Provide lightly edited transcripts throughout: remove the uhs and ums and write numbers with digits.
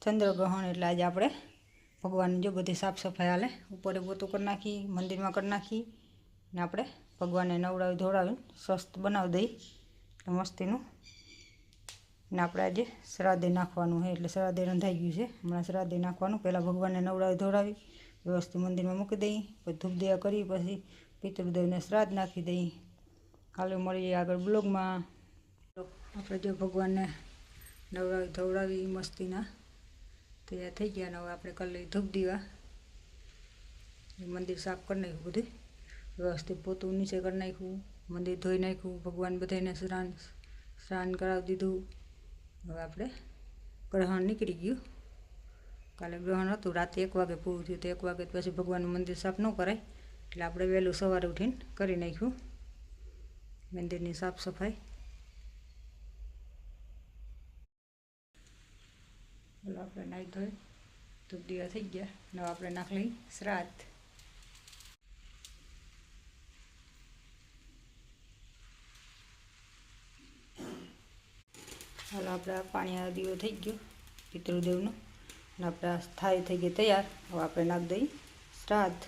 ચંદ્રગ્રહણ એટલે આજે આપણે ભગવાનની જો બધી સાફ સફાઈ હાલે ઉપરે પોતું કરી નાખી, મંદિરમાં કરી નાખી ને આપણે ભગવાનને નવડાવી ધોવડાવીને સ્વસ્થ બનાવી દઈ એટલે મસ્તીનું. ને આપણે આજે શ્રાદ્ધે નાખવાનું છે એટલે શ્રાદ્ધે રંધાઈ ગયું છે. હમણાં શ્રાદ્ધે નાખવાનું. પહેલાં ભગવાનને નવડાવી ધોવડાવી વ્યવસ્થિત મંદિરમાં મૂકી દઈ, પછી ધૂપ દેવા કરી, પછી પિતૃદેવને શ્રાદ્ધ નાખી દઈ. કાલે મળીએ આગળ બ્લોગમાં. આપણે જો ભગવાનને નવડાવી ધોવડાવી મસ્તીના તૈયાર થઈ ગયા ને હવે આપણે કરી લઈએ ધૂપ દીવા. મંદિર સાફ કરી નાખ્યું, બધું વ્યવસ્થિત પોતું નીચે કરી નાખ્યું, મંદિર ધોઈ નાખ્યું, ભગવાન બધાને સ્નાન કરાવી દીધું. હવે આપણે ગ્રહણ નીકળી ગયું. કાલે ગ્રહણ હતું, રાતે 1 વાગે પૂરું થયું. તો 1 વાગે પછી ભગવાનનું મંદિર સાફ ન કરાય એટલે આપણે વહેલું સવારે ઉઠીને કરી નાખ્યું મંદિરની સાફ સફાઈ. એટલે આપણે નાહી ધોઈ ધૂપ દીવા થઈ ગયા. હવે આપણે નાખ લઈ શ્રાદ્ધ. હાલ આપણે પાણી દીવો થઈ ગયો પિતૃદેવનો ને આપણે થાળી થઈ ગઈ તૈયાર. હવે આપણે નાખ દઈ શ્રાદ્ધ.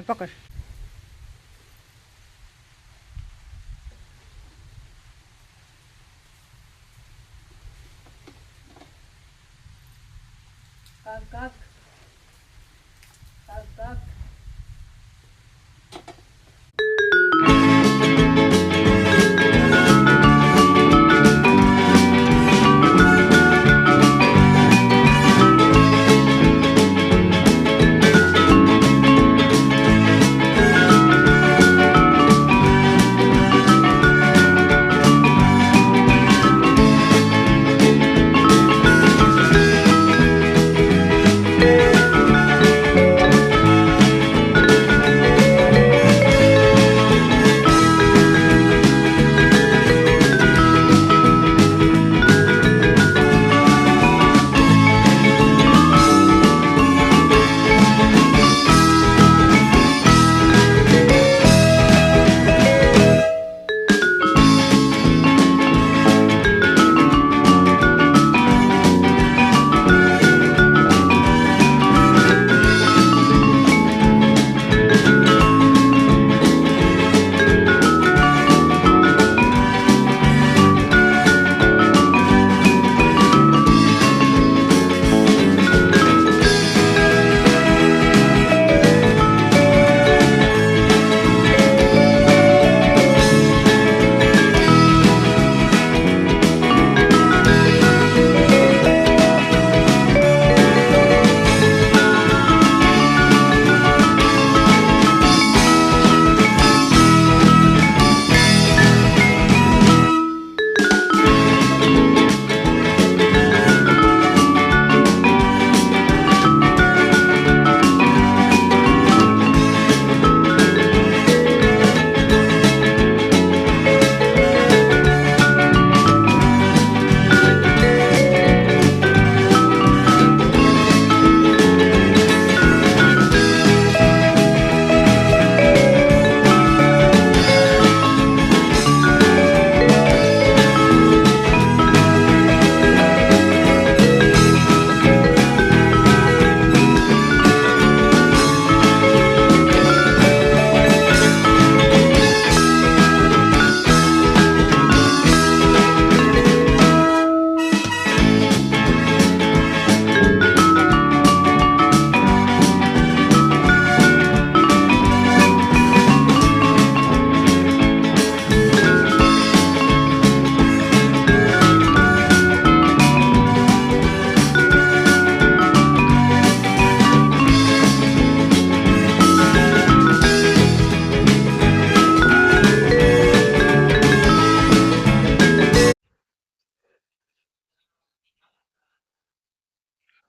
પકડ. કાક કાક કાક કાક.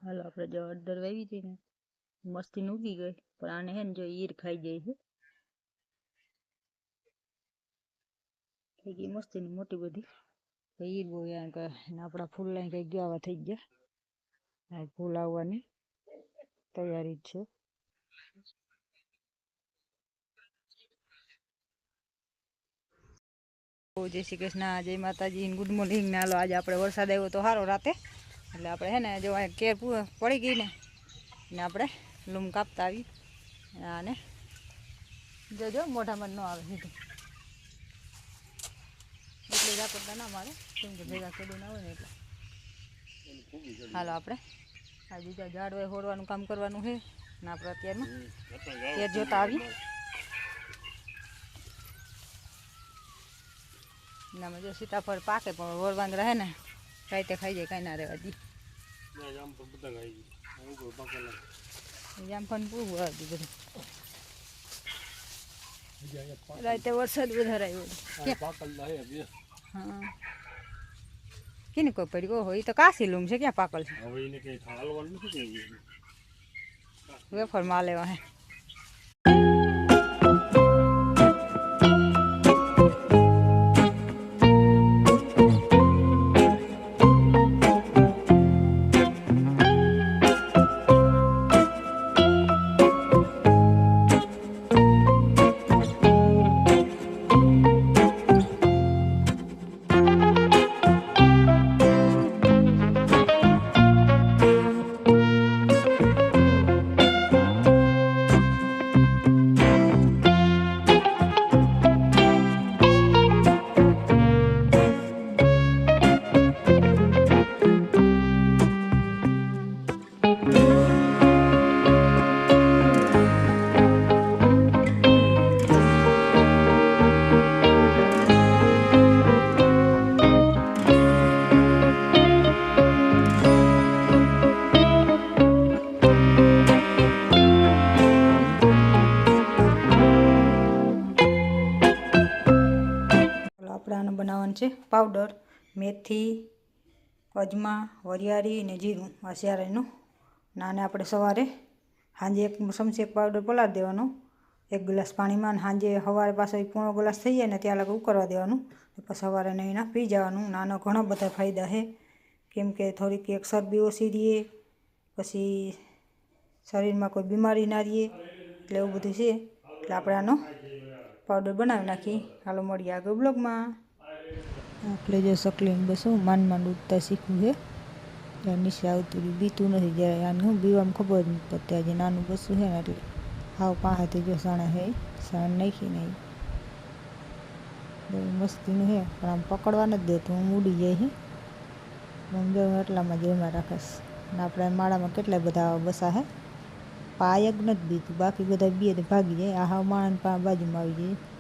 હાલો આપણે જો અડદર વાવી હતી ને મસ્તી ઉગી ગઈ, પણ આને હે ને જો ઈર ખાઈ જાય છે. થઈ ગઈ મસ્તી મોટી બધી ઈર બહુ આપણા ફૂલ લાઈન કઈ ગયા થઈ ગયા. ફૂલ આવવાની તૈયારી જ છે. જય શ્રી કૃષ્ણ, જય માતાજી, ગુડ મોર્નિંગ ને હાલો. આજે આપણે વરસાદ આવ્યો તો સારો રાતે, એટલે આપણે હે ને જો કેર પડી ગઈ ને આપણે લૂમ કાપતા આવી. અને જોજો મોઢામાં ન આવે સીધું, એટલે રાપડતા ના મારે, કેમ કે ભેગા ખેડૂ ના હોય ને એટલે. હાલો આપણે આ બીજા ઝાડવાય હોડવાનું કામ કરવાનું છે ને આપણે અત્યારમાં કેર જોતા આવી. નામાં જો સીતાફળ પાકે પણ વરવાંદ રહે ને રાતે ખાઈ જાય, કાંઈ ના રહેવા દી. જામફળ પૂરું આવી બધું, રાતે વરસાદ વધારે આવ્યો. હા કેને કોઈ પડ્યો હોય તો કાશી લૂમ છે, ક્યાં પાકલ છે. વેફર માં લેવા હે. આપણે આનું બનાવવાનું છે પાવડર, મેથી, અજમા, વરિયાળી ને જીરું, આ શિયાળાનું. નાને આપણે સવારે સાંજે 1 ચમચી પાવડર પલાળી દેવાનો 1 ગ્લાસ પાણીમાં, અને સાંજે સવારે પાછો 1 ગ્લાસ થઈ જાય ને ત્યાં લગી ઉકળવા દેવાનું. પછી સવારે નહીં પી જવાનું. નાનો ઘણા બધા ફાયદા છે, કેમ કે થોડીક એક શરદી ઓછી રહીએ, પછી શરીરમાં કોઈ બીમારી ના રહીએ, એટલે એવું બધું છે. એટલે આપણે આનો પાવડર બનાવી નાખી. હાલો મળીએ આગળ બ્લોગમાં. આપણે જો સકલીને બસ માંડ માંડ ઉઠતા શીખવું છે, ત્યારે નીચે આવતું બીતું નથી. જ્યારે આને હું બીવામાં ખબર જ નથી પડતી. આજે નાનું બસું છે ને એટલે હાવ પાસેથી જો સાણા છે, સાણ નાખી નહીં બહુ મસ્તીનું છે, પણ આમ પકડવા નથી દેતું, હું ઉડી જાય છે. હું જો એટલામાં જ એમાં રાખીશ. ને આપણે માળામાં કેટલા બધા બસા છે, આ એક નથી બીતું, બાકી બધા બે ભાગી જાય. આ હાવ માણસ બાજુમાં આવી જાય.